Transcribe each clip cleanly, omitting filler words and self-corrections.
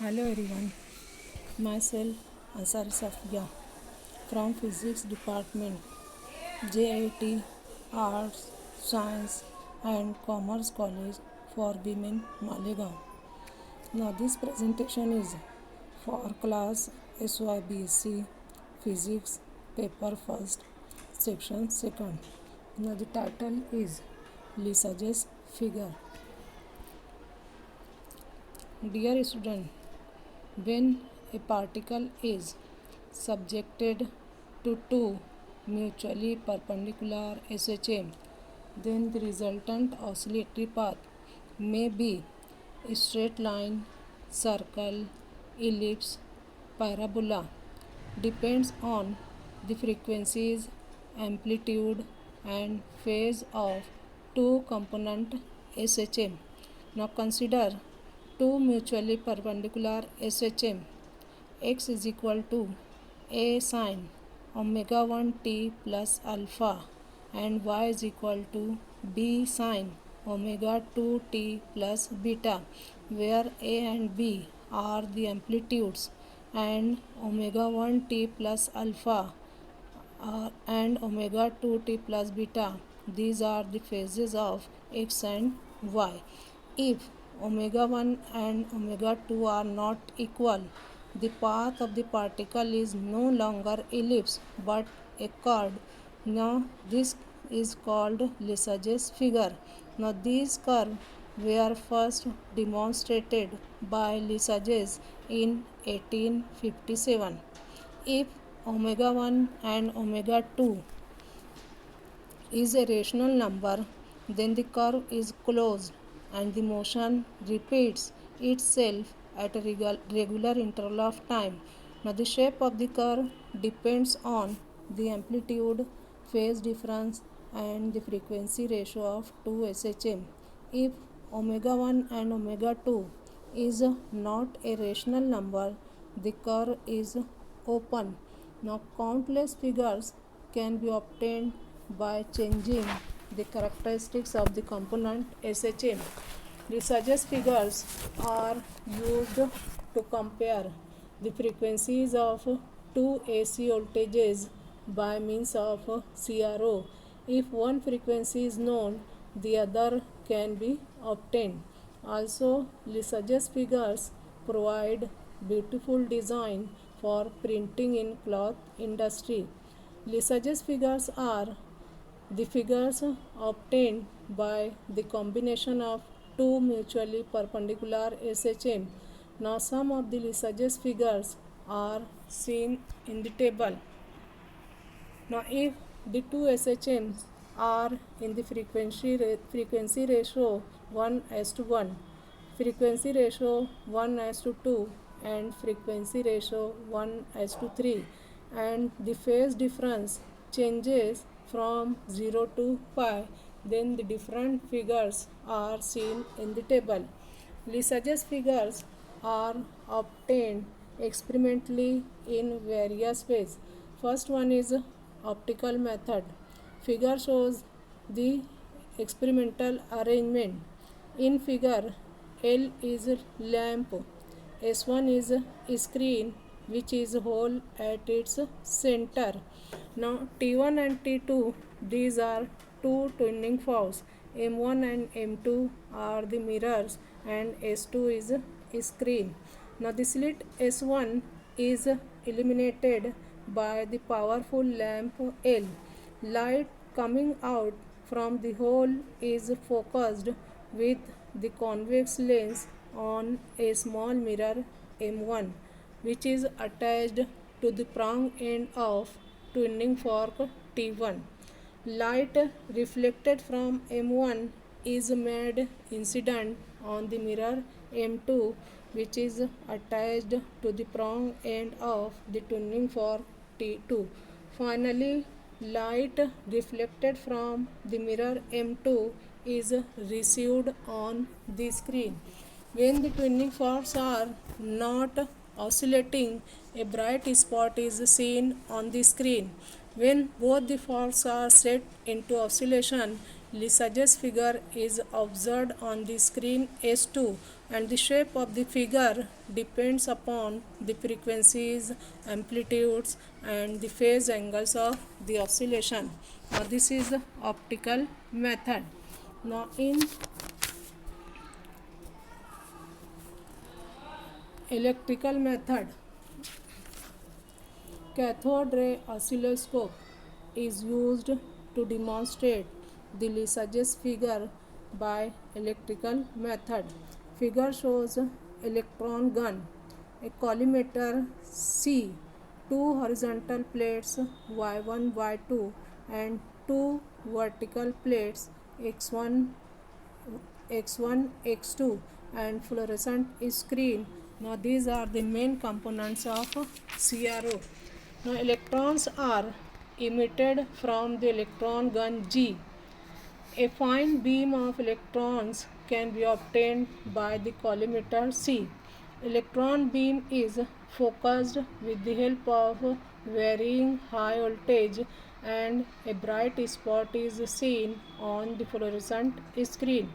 Hello everyone, myself Ansar Safia from Physics Department, JIT Arts, Science and Commerce College for Women Malegaon. Now this presentation is for class SYBSc Physics paper first section second. Now the title is Lissaj's figure. Dear student, when a particle is subjected to two mutually perpendicular SHM, then the resultant oscillatory path may be a straight line, circle, ellipse, parabola. Depends on the frequencies, amplitude, and phase of two component SHM. Now consider two mutually perpendicular SHM. X is equal to A sine omega 1 t plus alpha and y is equal to B sine omega 2 t plus beta, where A and B are the amplitudes and omega 1 t plus alpha and omega 2 t plus beta, these are the phases of x and y. If omega 1 and omega 2 are not equal, the path of the particle is no longer ellipse but a curve. Now this is called Lissaj's figure. Now these curves were first demonstrated by Lissaj's in 1857. If omega 1 and omega 2 is a rational number, then the curve is closed and the motion repeats itself at a regular interval of time. Now the shape of the curve depends on the amplitude, phase difference and the frequency ratio of two SHM. If omega 1 and omega 2 is not a rational number, the curve is open. Now countless figures can be obtained by changing the characteristics of the component SHM. Lissaj's figures are used to compare the frequencies of two AC voltages by means of CRO. If one frequency is known, the other can be obtained. Also, Lissaj's figures provide beautiful design for printing in cloth industry. Lissaj's figures are the figures obtained by the combination of two mutually perpendicular SHM. Now some of the Lissaj's figures are seen in the table. Now if the two SHMs are in the frequency ratio 1:1, frequency ratio 1:2 and frequency ratio 1:3, and the phase difference changes from 0 to pi, then the different figures are seen in the table. Lissaj's figures are obtained experimentally in various ways. First one is optical method. Figure shows the experimental arrangement. In figure, L is lamp, S1 is screen which is hole at its center. Now T1 and T2, these are two tuning forks. M1 and M2 are the mirrors and S2 is screen. Now the slit S1 is illuminated by the powerful lamp L. Light coming out from the hole is focused with the convex lens on a small mirror M1, which is attached to the prong end of tuning fork T1. Light reflected from M1 is made incident on the mirror M2, which is attached to the prong end of the tuning fork T2. Finally, light reflected from the mirror M2 is received on the screen. When the tuning forks are not oscillating, a bright spot is seen on the screen. When both the forks are set into oscillation, Lissaj's figure is observed on the screen S2 and the shape of the figure depends upon the frequencies, amplitudes, and the phase angles of the oscillation. Now this is the optical method. Now in electrical method, cathode ray oscilloscope is used to demonstrate the Lissajous figure by electrical method. Figure shows electron gun, a collimator C, two horizontal plates Y1, Y2 and two vertical plates X1, X2 and fluorescent screen. Now these are the main components of CRO. Now electrons are emitted from the electron gun G. A fine beam of electrons can be obtained by the collimator C. Electron beam is focused with the help of varying high voltage and a bright spot is seen on the fluorescent screen.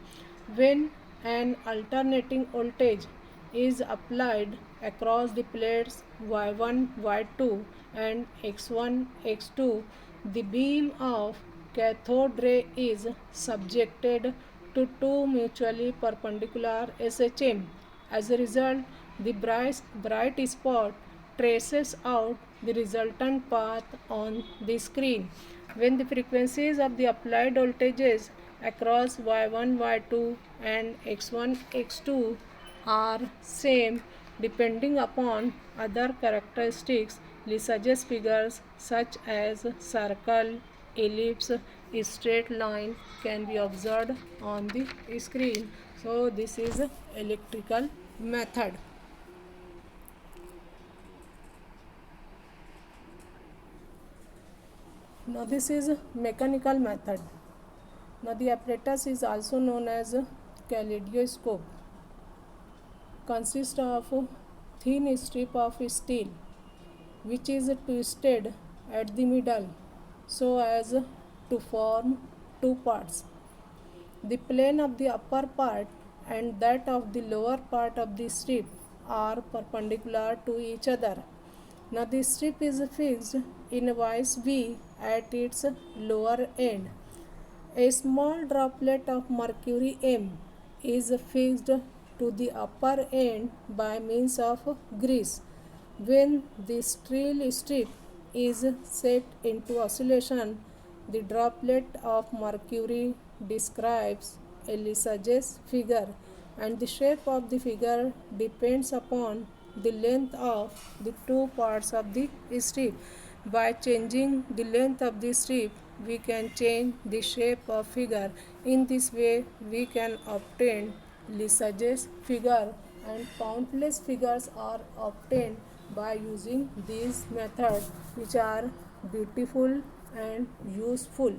When an alternating voltage is applied across the plates Y1, Y2 and X1, X2, the beam of cathode ray is subjected to two mutually perpendicular SHM. As a result, the bright spot traces out the resultant path on the screen. When the frequencies of the applied voltages across Y1, Y2 and X1, X2 are same, depending upon other characteristics, Lissajous figures such as circle, ellipse, straight line can be observed on the screen. So this is electrical method. Now this is mechanical method. Now the apparatus is also known as kaleidoscope. Consists of thin strip of steel which is twisted at the middle so as to form two parts. The plane of the upper part and that of the lower part of the strip are perpendicular to each other. Now the strip is fixed in a vice V at its lower end. A small droplet of mercury M is fixed to the upper end by means of grease. When the steel strip is set into oscillation, the droplet of mercury describes a Lissajous figure, and the shape of the figure depends upon the length of the two parts of the strip. By changing the length of the strip, we can change the shape of figure. In this way, we can obtain Lissajous figure, and countless figures are obtained by using these methods, which are beautiful and useful.